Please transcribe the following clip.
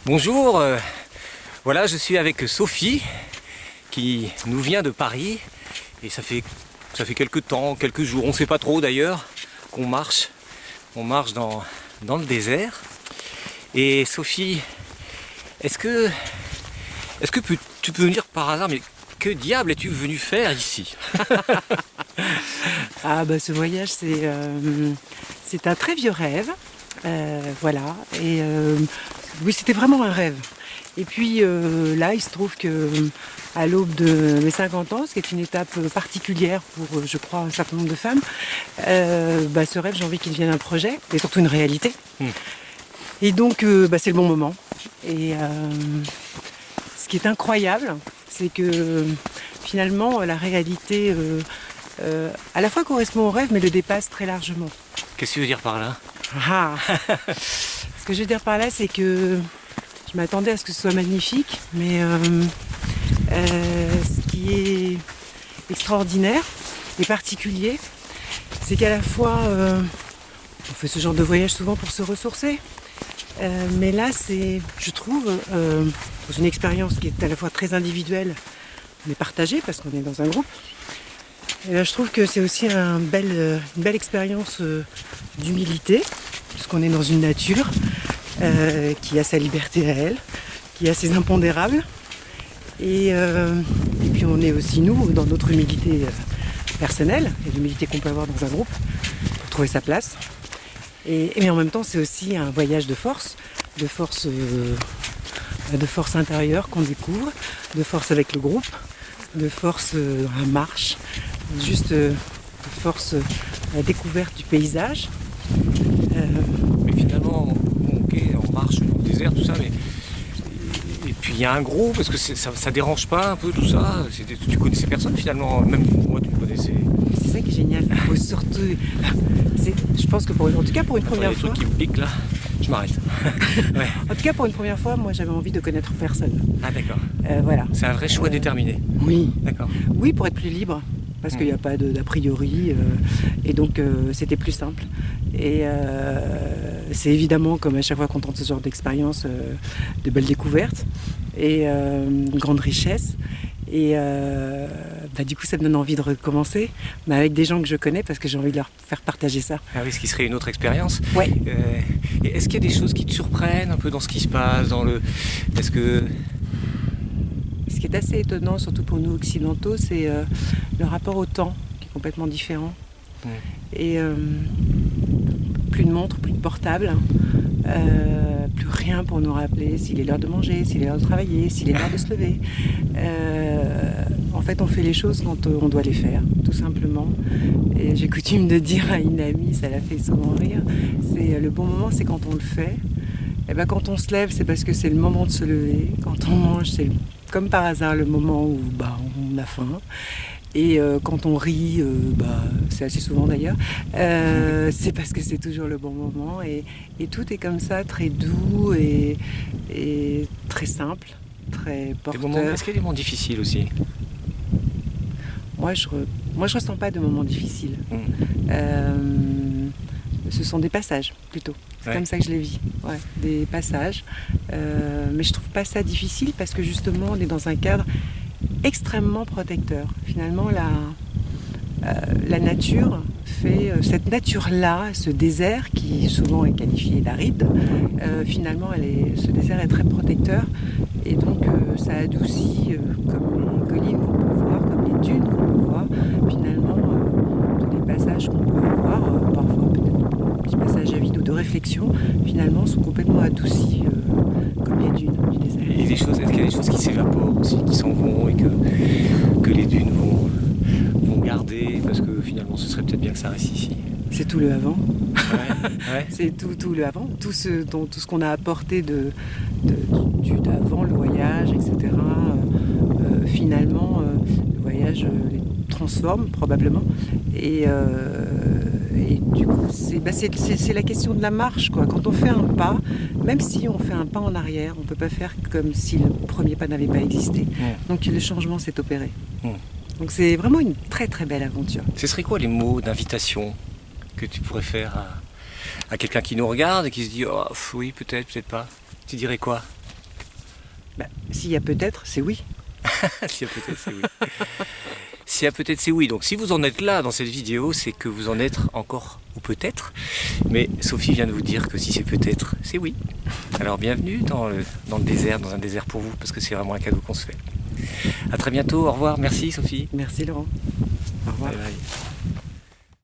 Bonjour, voilà, je suis avec Sophie qui nous vient de Paris et ça fait quelques temps, quelques jours, on ne sait pas trop d'ailleurs, qu'on marche. On marche dans le désert. Et Sophie, est-ce que tu peux me dire par hasard, mais que diable es-tu venu faire ici? Ah bah ce voyage c'est un très vieux rêve, voilà, et oui c'était vraiment un rêve. Et puis là il se trouve que à l'aube de mes 50 ans, ce qui est une étape particulière pour je crois un certain nombre de femmes, ce rêve j'ai envie qu'il devienne un projet, et surtout une réalité. Et donc c'est le bon moment. Et ce qui est incroyable, c'est que finalement la réalité à la fois correspond au rêve mais le dépasse très largement. Qu'est-ce que tu veux dire par là? Ah. Ce que je veux dire par là, c'est que je m'attendais à ce que ce soit magnifique, mais ce qui est extraordinaire et particulier, c'est qu'à la fois on fait ce genre de voyage souvent pour se ressourcer, mais là c'est, je trouve, dans une expérience qui est à la fois très individuelle mais partagée parce qu'on est dans un groupe. Et là, je trouve que c'est aussi une belle expérience d'humilité, puisqu'on est dans une nature qui a sa liberté à elle, qui a ses impondérables. Et puis on est aussi nous, dans notre humilité personnelle, et l'humilité qu'on peut avoir dans un groupe, pour trouver sa place. Mais en même temps, c'est aussi un voyage de force intérieure qu'on découvre, de force avec le groupe, de force dans la marche, juste de force à la découverte du paysage. Mais finalement, ok, on marche dans le désert, tout ça, mais... Et puis il y a un groupe, parce que ça dérange pas un peu tout ça? Tu connaissais personne finalement, même moi tu me connaissais. C'est ça qui est génial, il faut surtout... Je pense que en tout cas pour une première fois... Il y a des trucs qui me piquent là, je m'arrête. Ouais. En tout cas pour une première fois, moi j'avais envie de connaître personne. Ah d'accord. Voilà. C'est un vrai choix déterminé. Oui. D'accord. Oui, pour être plus libre. Parce qu'il n'y a pas d'a priori, et donc c'était plus simple. Et c'est évidemment, comme à chaque fois qu'on tente ce genre d'expérience, de belles découvertes et une grande richesse. Et du coup, ça me donne envie de recommencer, mais avec des gens que je connais, parce que j'ai envie de leur faire partager ça. Ah oui, ce qui serait une autre expérience. Ouais. Et est-ce qu'il y a des choses qui te surprennent un peu dans ce qui se passe, Est-ce que... Ce qui est assez étonnant, surtout pour nous occidentaux, c'est le rapport au temps qui est complètement différent. Et plus de montre, plus de portable, plus rien pour nous rappeler s'il est l'heure de manger, s'il est l'heure de travailler, s'il est l'heure de se lever. En fait, on fait les choses quand on doit les faire, tout simplement. Et j'ai coutume de dire à une amie, ça la fait souvent rire, c'est le bon moment, c'est quand on le fait. Et quand on se lève, c'est parce que c'est le moment de se lever. Quand on mange, c'est comme par hasard le moment où on a faim. Et quand on rit, c'est assez souvent d'ailleurs, c'est parce que c'est toujours le bon moment. Et tout est comme ça, très doux et très simple, très porteur. Est-ce qu'il y a des moments difficiles aussi? Moi, je ressens pas de moments difficiles. Ce sont des passages, plutôt. C'est comme ça que je les vis. Ouais, des passages. Mais je trouve pas ça difficile parce que justement, on est dans un cadre extrêmement protecteur. Finalement, la nature fait... cette nature-là, ce désert qui souvent est qualifié d'aride, finalement, ce désert est très protecteur. Et donc, ça adoucit, comme les collines qu'on peut voir, comme les dunes qu'on peut voir, finalement, tous les passages qu'on peut avoir, parfois peut-être un petit passage à vide ou de réflexion, finalement, sont complètement adoucis, comme les dunes du désert. Et est-ce qu'il y a des choses qui s'évaporent aussi, qui s'en vont et que les dunes vont garder, parce que finalement, ce serait peut-être bien que ça reste ici? C'est tout le avant. Ouais. C'est tout le avant. Tout ce qu'on a apporté d'avant le voyage, etc. Finalement, le voyage les transforme probablement. Et du coup, c'est la question de la marche, quoi. Quand on fait un pas, même si on fait un pas en arrière, on ne peut pas faire comme si le premier pas n'avait pas existé. Donc le changement s'est opéré. Donc c'est vraiment une très très belle aventure. Ce serait quoi les mots d'invitation que tu pourrais faire à quelqu'un qui nous regarde et qui se dit « Oh oui, peut-être, peut-être pas ». Tu dirais quoi? Bah, s'il y a peut-être, c'est oui. S'il y a peut-être, c'est oui. S'il y a peut-être, c'est oui. Donc si vous en êtes là dans cette vidéo, c'est que vous en êtes encore, ou peut-être. Mais Sophie vient de vous dire que si c'est peut-être, c'est oui. Alors bienvenue dans le désert, dans un désert pour vous, parce que c'est vraiment un cadeau qu'on se fait. A très bientôt, au revoir, merci Sophie. Merci Laurent. Au revoir. Bye bye.